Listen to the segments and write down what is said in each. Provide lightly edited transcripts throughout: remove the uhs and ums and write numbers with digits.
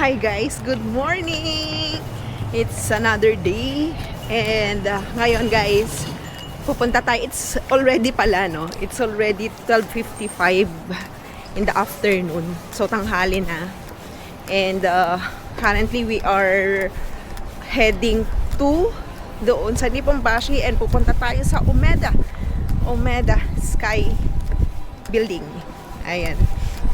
Hi guys, good morning! It's another day and ngayon guys, pupunta tayo. It's already pala, no? It's already 12:55 in the afternoon. So tanghali na. And currently we are heading to doon sa Nipponbashi and pupunta tayo sa Umeda Sky Building. Ayan.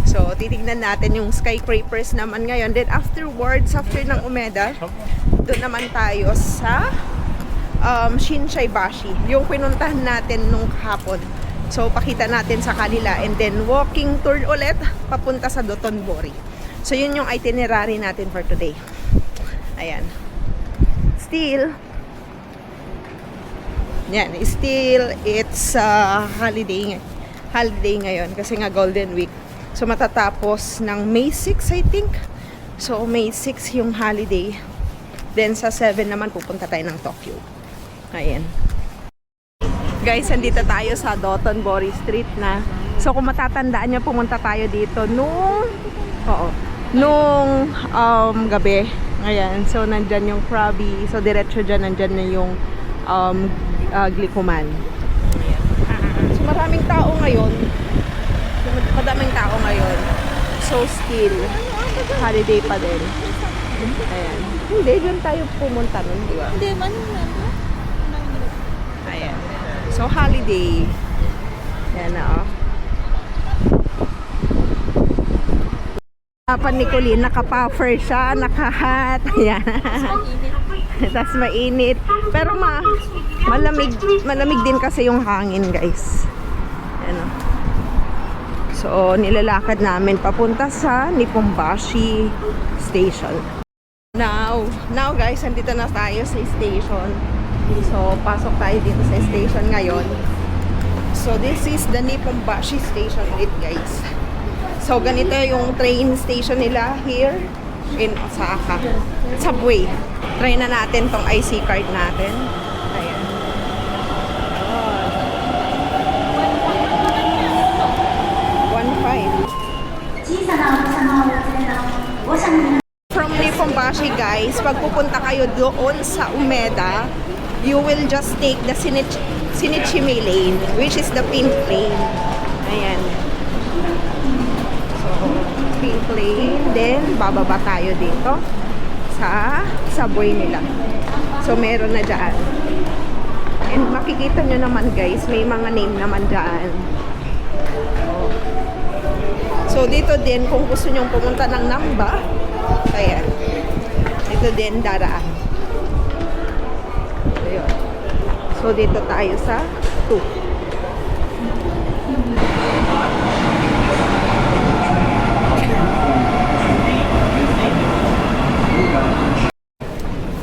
So, titignan natin yung skyscrapers naman ngayon. Then afterwards, after ng Umeda, doon naman tayo sa Shinsaibashi. Yung pinuntahan natin nung kahapon. So, pakita natin sa kanila. And then, walking tour ulit, papunta sa Dotonbori. So, yun yung itinerary natin for today. Ayan. Still, it's holiday ngayon kasi nga Golden Week. So matatapos ng May 6 I think. So May 6 yung holiday. Then sa 7 naman pupunta tayo ng Tokyo. Ayan. Guys, andito tayo sa Dotonbori Street na. So kung matatandaan niyo, pumunta tayo dito nung gabi. Ayan. So nandyan yung Krabi. So diretso dyan, nandyan na yung Glikuman. Ayan. So maraming tao ngayon. So still holiday pa din. Ayan. Hindi, dyan tayo pumunta nun, di ba? Hindi man. Ayan. So holiday. Ayan na, Papa ni Colleen, naka-puffer siya, naka-hat. Ayan. Tapos mainit. Pero malamig din kasi yung hangin, guys. Ayan, So, nilalakad namin papunta sa Nipponbashi Station. Now guys, andito na tayo sa station. So, pasok tayo dito sa station ngayon. So, this is the Nipponbashi Station ulit, guys. So, ganito yung train station nila here in Osaka. Subway. Try na natin tong IC card natin. Ayan. From Nipponbashi, guys, pag pupunta kayo doon sa Umeda, you will just take the Shinichimi Lane, which is the pink lane. Ayan. So, pink lane. Then, bababa tayo dito sa subway nila. So, meron na dyan. And makikita nyo naman, guys, may mga name naman dyan. So, dito din, kung gusto nyong pumunta ng Namba, ayan, dito din daraan. Ayun. So, dito tayo sa 2.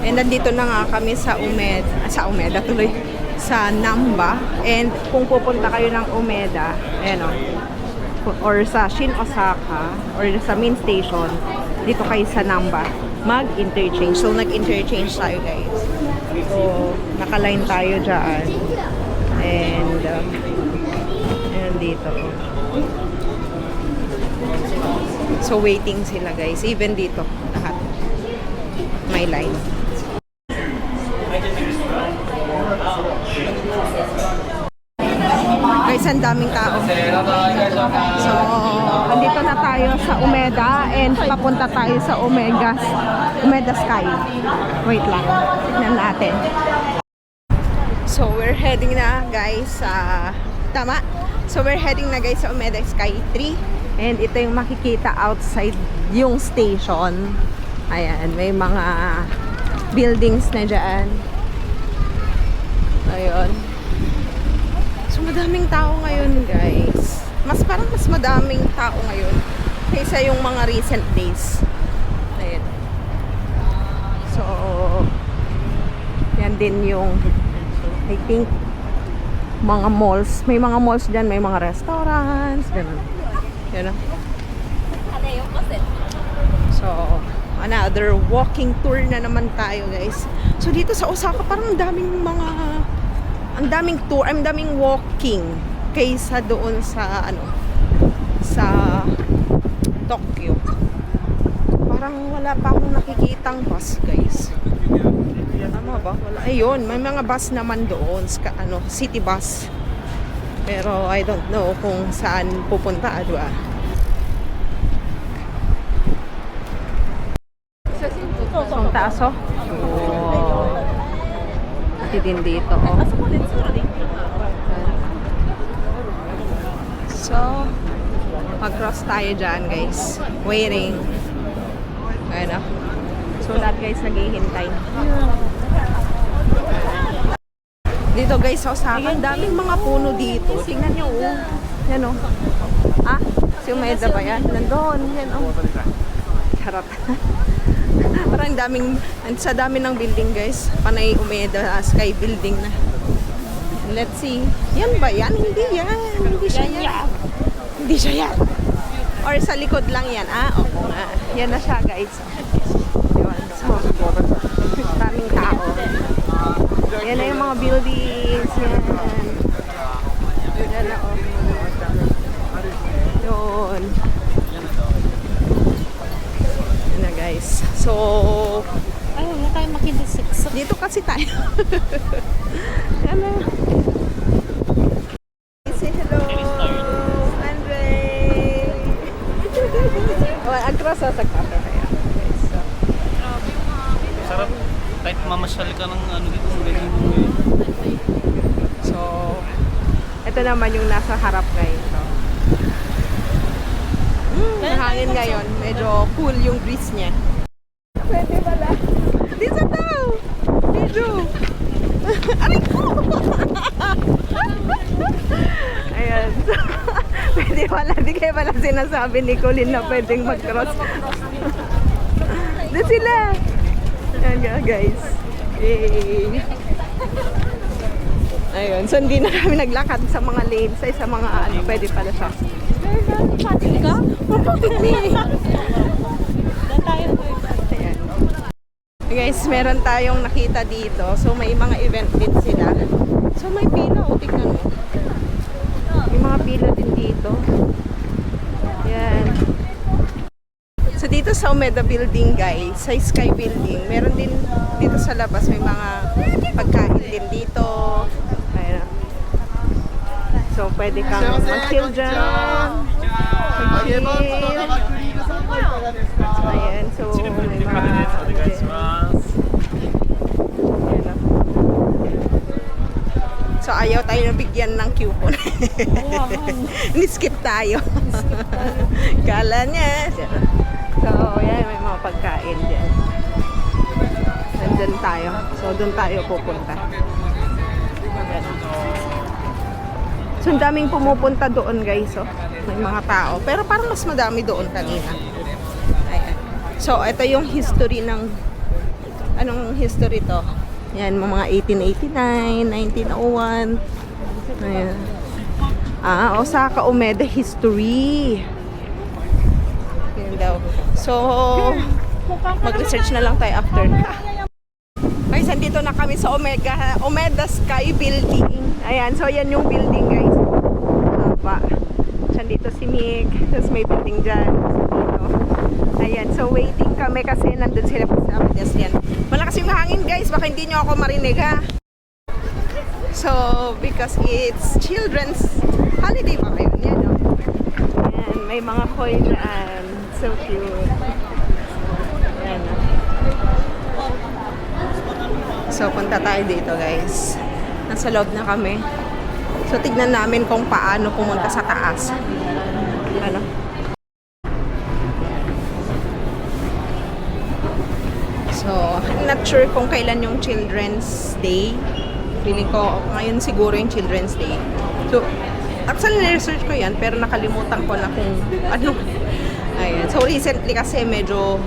And nandito na nga kami sa Umeda tuloy, sa Namba. And kung pupunta kayo ng Umeda, ayan or sa Shin Osaka or sa main station, dito kayo sa Namba, mag-interchange. So, nag-interchange tayo, guys. So, nakaline tayo dyan. And, ayan dito. So, waiting sila, guys. Even dito, lahat. May line. Guys, ang daming tao. So, andito na tayo sa Umeda and papunta tayo sa Umeda Sky. Wait lang. Tignan natin. So, we're heading na, guys, sa So, we're heading na, guys, sa Umeda Sky 3. And ito yung makikita outside yung station. Ayan, may mga buildings na dyan. Ayun. So, madaming tao ngayon, guys. Parang mas madaming tao ngayon kaysa yung mga recent days. Ayan. So, yan din yung, I think, mga malls. May mga malls dyan, may mga restaurants, gano'n. Yan. So, another walking tour na naman tayo, guys. So, dito sa Osaka, parang ang daming tour, ang daming walking kaysa doon sa sa Tokyo. parang wala pa akong nakikitang bus, guys. Tama ba? Wala. Ayun, may mga bus naman doon, city bus. Pero I don't know kung saan pupunta, diba? Ang taas, oh. Oh. Pati din dito, oh. So, mag-cross tayo dyan, guys. Waiting. Ayun, oh. So, lahat, guys, naghihintay. Dito, guys, oh, sa akin, daming mga puno dito. Tingnan nyo, oh. Yan, oh. Ah, si Umeda ba yan? Nandun, yan, oh. Charot. Parang sa dami ng building, guys. Panay Umeda, Sky Building na. Let's see. Yan ba yan? Hindi yan. Hindi siya yan. Hindi siya yan. Or sa likod lang yan. Ah, oo nga. Yan na siya, guys. Yun. So, daming tao. Yan na yung mga buildings. Yan. Yan na, oh. Yun. Yan na, guys. So, ay, wala tayong makidisik. dito kasi tayo. Yan na. Say hello, Andre. Oh, agros sa kape kaya. So, Sarap. Kahit mamasyal ka ng ano dito, ganyan mo eh. so, ito naman yung nasa harap ngayon. So, hangin ngayon. Medyo cool yung breeze niya. Pwede pala. Dito daw! Medyo! Aray ko! Ayan. Pwede pala. Di kayo pala sinasabi ni Colin na pwedeng mag-cross. Doon sila! Ayan nga, guys. Yay! Ayun. So, hindi na kami naglakad sa mga lanes ay sa mga ano. Pwede pala siya. Patik ka? Patik niya. tayo. Ayan. Guys, meron tayong nakita dito. So, may mga event din sila. So, may pila. O, tignan mo. May mga pila din dito. Yan. So, dito sa Umeda Building, guys, sa Sky Building, meron din dito sa labas. May mga pagkain din dito. Ayan. So, pwede kang mag-chill dyan. Mag-chill. Ayan, so may mga so ayaw tayo nabigyan ng coupon. Ni-skip tayo. Kala niya. So yan, may mga pagkain dyan. Nandyan tayo. So doon tayo pupunta. Ayan. So ang daming pumupunta doon, guys. Oh. May mga tao. Pero parang mas madami doon kanina. Ayan. So, ito yung history ng anong history to? Yan, mga 1889, 1901. Ayan. Ah, Osaka Umeda history. Yan daw. So, mag-research na lang tayo after. Guys, andito na kami sa Umeda Sky Building. Ayan, so yan yung building, guys. Tapa. Dito si Mick. Tapos may building dyan. Ayan, so waiting kami kasi nandun sila sa Yes, yan. Malakas yung hangin, guys. Baka hindi nyo ako marinig, ha? So, because it's children's holiday pa kayo. Yan, no? Ayan, may mga koi dyan. So cute. Ayan, no? So, punta tayo dito, guys. Nasa loob na kami. So, tignan namin kung paano pumunta sa taas. Ano? So, I'm not sure kung kailan yung Children's Day. Feeling ko, ngayon siguro yung Children's Day. So, actually, na-research ko yan, pero nakalimutan ko na kung ano. Ayan. So, recently kasi medyo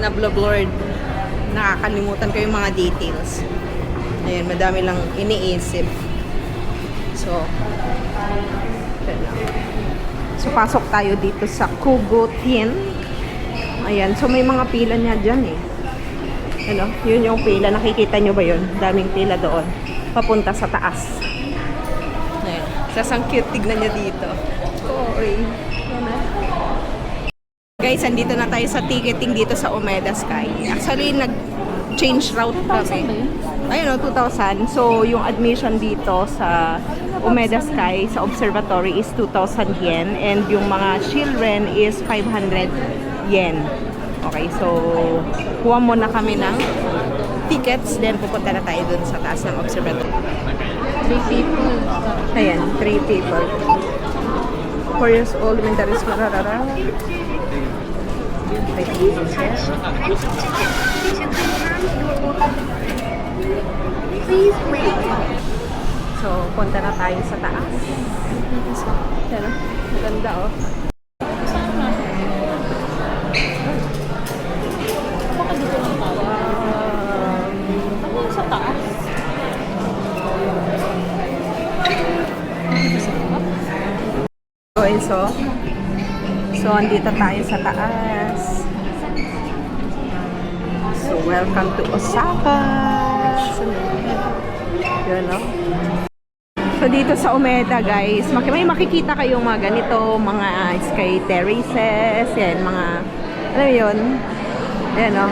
na-blurred. Nakakalimutan ko yung mga details. Ayan, madami lang iniisip. So, pasok tayo dito sa Kugotin. Ayan, so may mga pila niya dyan eh. Ano, yun yung pila. Nakikita nyo ba yun? Daming pila doon. Papunta sa taas. Ayan, sasang cute. Tignan nyo dito. Oy. Guys, andito na tayo sa ticketing dito sa Umeda Sky. Actually, nag-change route kami. Ayun o, 2,000. So, yung admission dito sa Umeda Sky, sa observatory is 2,000 yen. And yung mga children is 500 yen. Okay, so, kuha muna kami ng tickets. Then, pupunta na tayo dun sa taas ng observatory. 3 people. Ayan, 3 people. 4 years old, elementary school, rarara. Please wait. So, punta na tayo sa taas. Pero, maganda oh. Baka dito lang tayo. Ano yung sa taas? Okay, so andito tayo sa taas. So, welcome to Osaka. So, yun, no? So, dito sa Umeda, guys, may makikita kayong mga ganito, mga sky terraces, yan, mga, ano yun? Yan, no?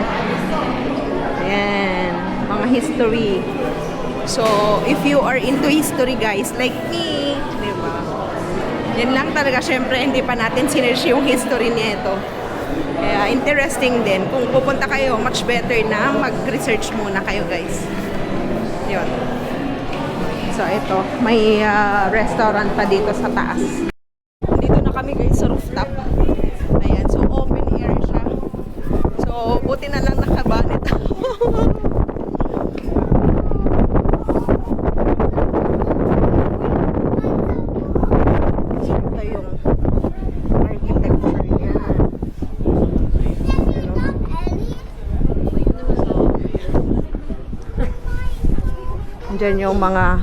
Yan, mga history. So, if you are into history, guys, like me, di ba? Yan lang talaga, syempre, hindi pa natin sinerge yung history nito. Kaya, interesting din. Kung pupunta kayo, much better na mag-research muna kayo, guys. Yun. So, ito, may restaurant pa dito sa taas. Dito na kami, guys, sa rooftop. Ayan, so, open air siya. So, buti na lang nakabanit ako. Diyan yung mga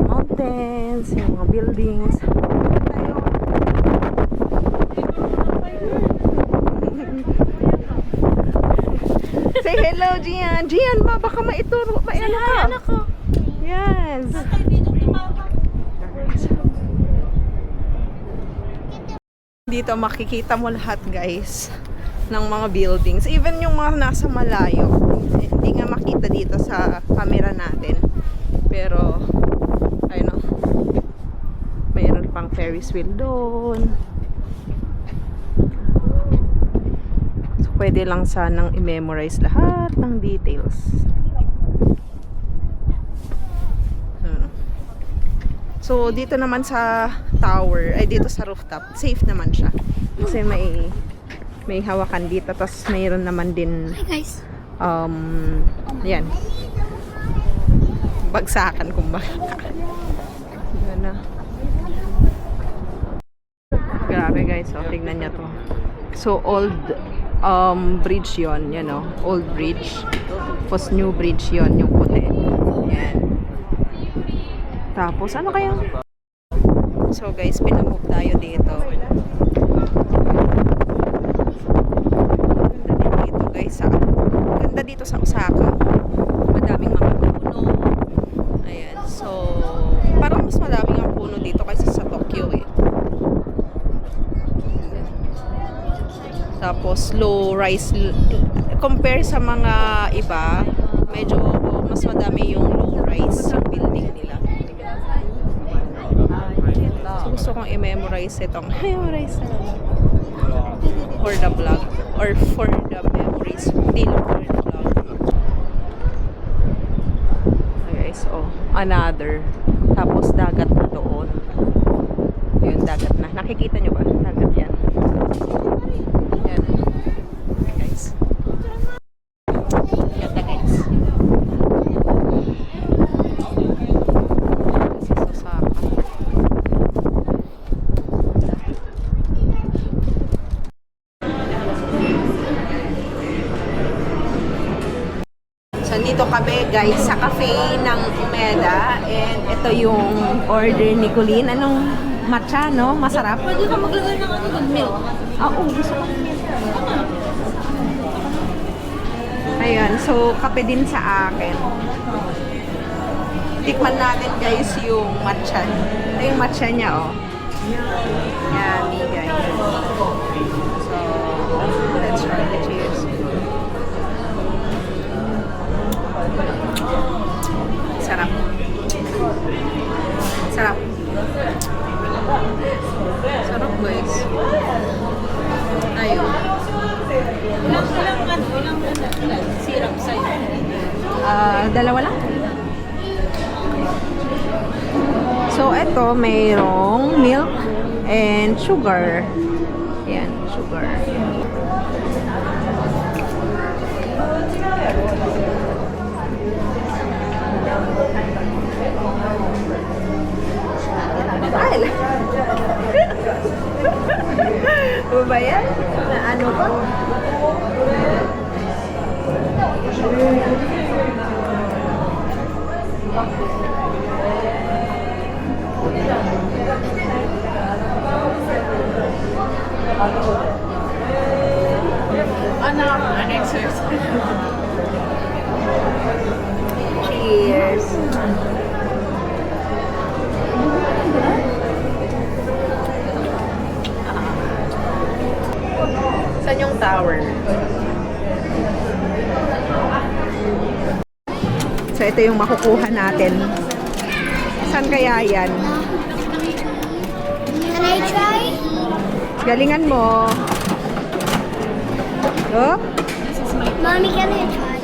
mountains, yung mga buildings. Say hello, Gian. Gian, baka maituro. Ano ka? Ako. Yes. Dito makikita mo lahat, guys, ng mga buildings. Even yung mga nasa malayo. Hindi nga makita dito sa camera natin. Pero, ayun o. Mayroon pang Ferris wheel doon. So, pwede lang sanang i-memorize lahat ng details. So, dito naman sa tower, ay dito sa rooftop, safe naman siya. Kasi may hawakan dito, tapos mayroon naman din yan, bagsakan kumbaga. Yan na. Grabe, guys, so tignan nyo to. So old bridge yon, you know, old bridge. Tapos new bridge yon, yung puti. Yan. Tapos ano kaya? So guys, pinamove tayo dito. Ganda dito sa Osaka. Madaming mga puno. Ayan. So, parang mas madaming ang puno dito kaysa sa Tokyo eh. Tapos low rise compare sa mga iba, medyo mas madami yung low rise yung building nila. So, gusto kong i-memorize itong memorize for the vlog or for the memories, hindi lang for the vlog. Okay, so another, tapos dagat na doon. Yun, dagat na, nakikita nyo ba? Dagat yan. Yan. Okay, guys. Ganda, guys. This is Osaka. So, dito kami, guys, sa cafe ng Umeda. And ito yung order ni Colleen. Anong matcha, no? Masarap. Pwede ka maglagay ng ano doon, milk. Oo, gusto ko ng milk. Ayan, so kape din sa akin. Tikman natin, guys, yung matcha. Ito yung matcha niya, oh. Yummy, guys. So, let's try the cheers. Sarap. Sarap. Sarap, guys. Ayun. Ilang syrup sa'yo? Dalawa lang. So, eto, mayroong milk and sugar. Yan, sugar. Mahal. Ano ba yan? Na ano pa? An exercise. Cheers. Saan yung tower? So, ito yung makukuha natin. Saan kaya yan? Can I try? Galingan mo. Oh, Mommy, can I try?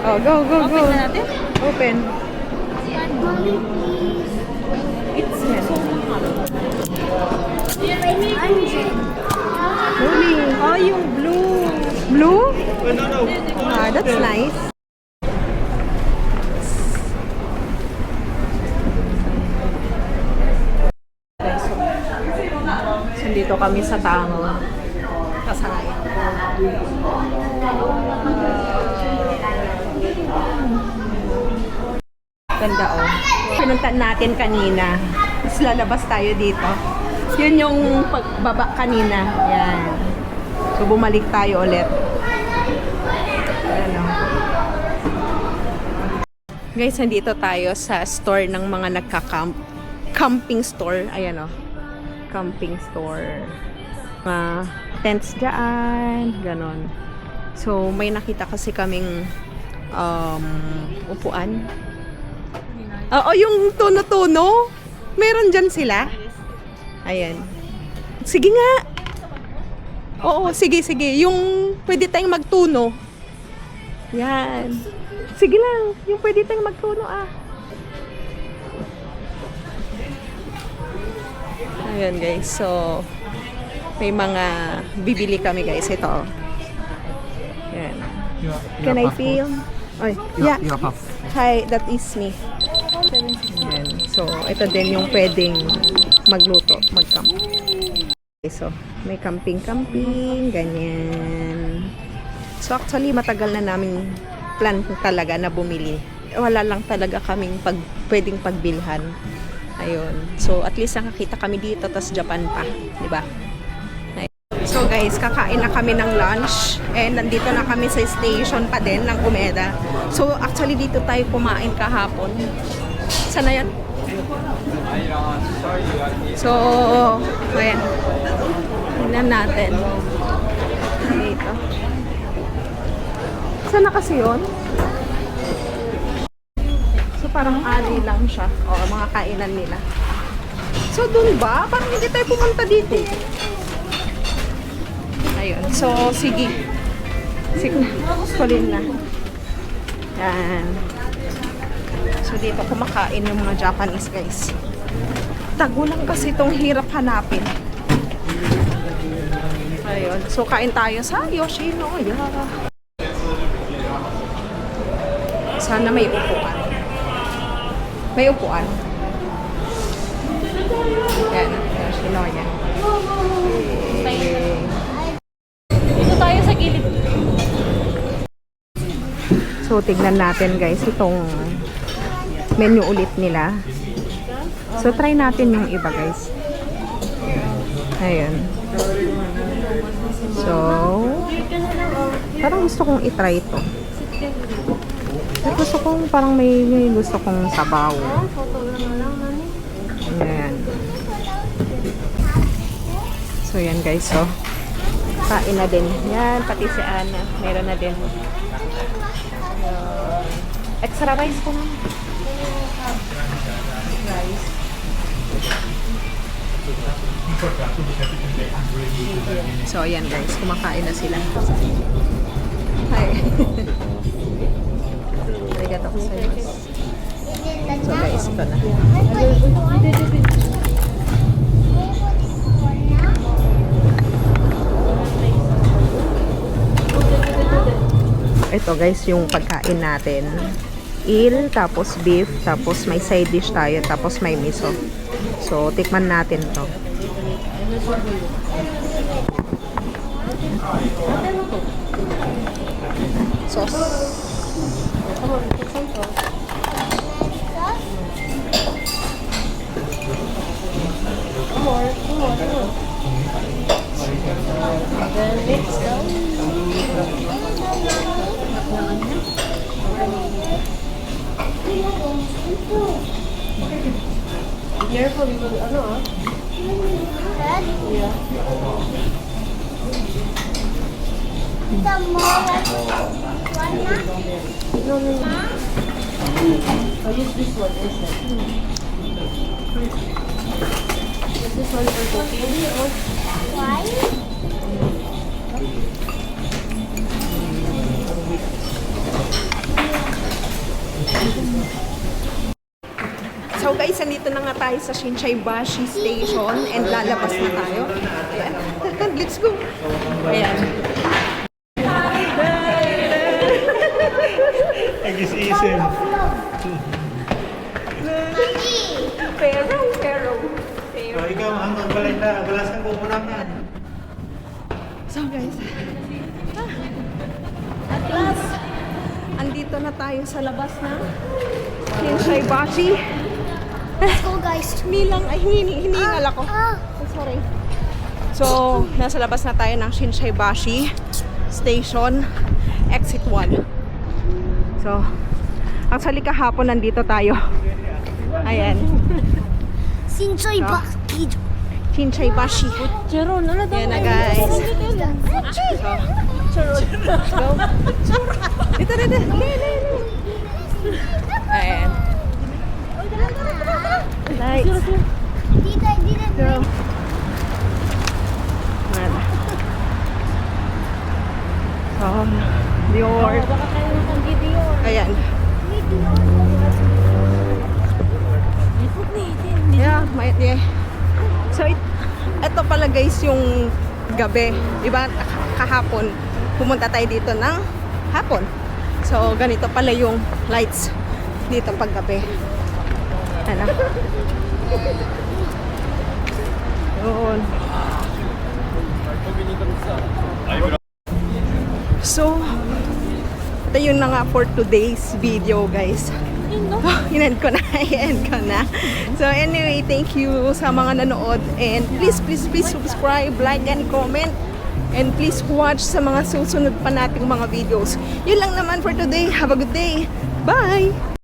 oh go, go, go. Open na natin? Open. Mommy, please. It's so mahal. 500. Huli. Oh, yung blue. Blue? Ah, that's nice. So, dito kami sa Tango. Kasay. Ganda oh. Pinuntan natin kanina. Tapos lalabas tayo dito. Yun yung pagbaba kanina. Yan. So, bumalik tayo ulit. Ano. Guys, nandito tayo sa store ng mga nagka-camp. Camping store. Ayan o. Camping store. Mga tents dyan. Ganon. So, may nakita kasi kaming upuan. Oo, yung tuno-tuno. Meron dyan sila. Ayan. Sige nga. Oo, sige, sige. Yung pwede tayong magtuno. Yan. Sige lang. Yung pwede tayong magtuno ah. Ayan guys. So, may mga bibili kami guys. Ito. Yan. Can I film? Oy, yeah. Hi, that is me. Yan. So, ito din yung pwedeng magluto, mag-camp. Okay, so, may camping-camping, ganyan. So, actually, matagal na naming plan talaga na bumili. Wala lang talaga kaming pwedeng pagbilhan. Ayun. So, at least nakakita kami dito, tas Japan pa. Diba? So, guys, kakain na kami ng lunch. And nandito na kami sa station pa din ng Umeda. So, actually, dito tayo kumain kahapon. Sana yan? So, ayan. Tingnan natin. Dito. Sana kasi yun? So, parang ali lang siya. O, mga kainan nila. So, dun ba? Parang hindi tayo pumunta dito. Ayun. So, sige. Sige. Kulin na. Yan. So, dito kumakain yung mga Japanese, guys. Tago lang kasi itong hirap hanapin. Ayun. So, kain tayo sa Yoshinoya. Sana may upuan. May upuan. Yan. Yoshinoya. Dito tayo sa gilid. So, tignan natin, guys, itong menu ulit nila. So, try natin yung iba, guys. Ayun. So, parang gusto kong itry ito. Gusto kong parang may gusto kong sabaw. Ayan. So, yan guys. So, Kain na din. Yan, pati si Ana. Meron na din. Extra rice po naman. Rice. So, ayan guys. Kumakain na sila. Hi. Arigato gozaimasu. So guys, ito na. Ito guys, yung pagkain natin. Il, tapos beef, tapos may side dish tayo, tapos may miso. So, tikman natin to. Sauce. Careful, because ano ah. Yeah. The more one No, no, no. I'll use this one instead. Use this one for cooking. why? So guys, nandito na nga tayo sa Shinsaibashi Station and lalabas na tayo. Ayan. Let's go. Ayan. Nag-isisip. Pero. So, ikaw, hanggang balita. Balasan ko muna ka. So guys, at last, andito na tayo sa labas na Shinsaibashi. Let's go, guys. Milang, ay hiningal ako. Oh, sorry. So, nasa labas na tayo ng Shinsaibashi Station, Exit 1. So, actually kahapon nandito tayo. Ayan. Sinsoy Bakid. Shinsaibashi. Jeron, ano daw? Yan na guys. So, let's go. Dito. Ayan. Nice. Tita, I didn't So, make ayan. So, Dior. Baka kayo ng video. Ayan. Yeah. So, ito pala guys yung gabi. Diba? Kahapon, pumunta tayo dito ng hapon. So, ganito pala yung lights dito pag gabi. Ano? Yun. So, ito yun na nga for today's video guys. I-end ko na. So anyway, thank you sa mga nanood and please subscribe, like and comment and please watch sa mga susunod pa nating mga videos. Yun lang naman for today. Have a good day. Bye!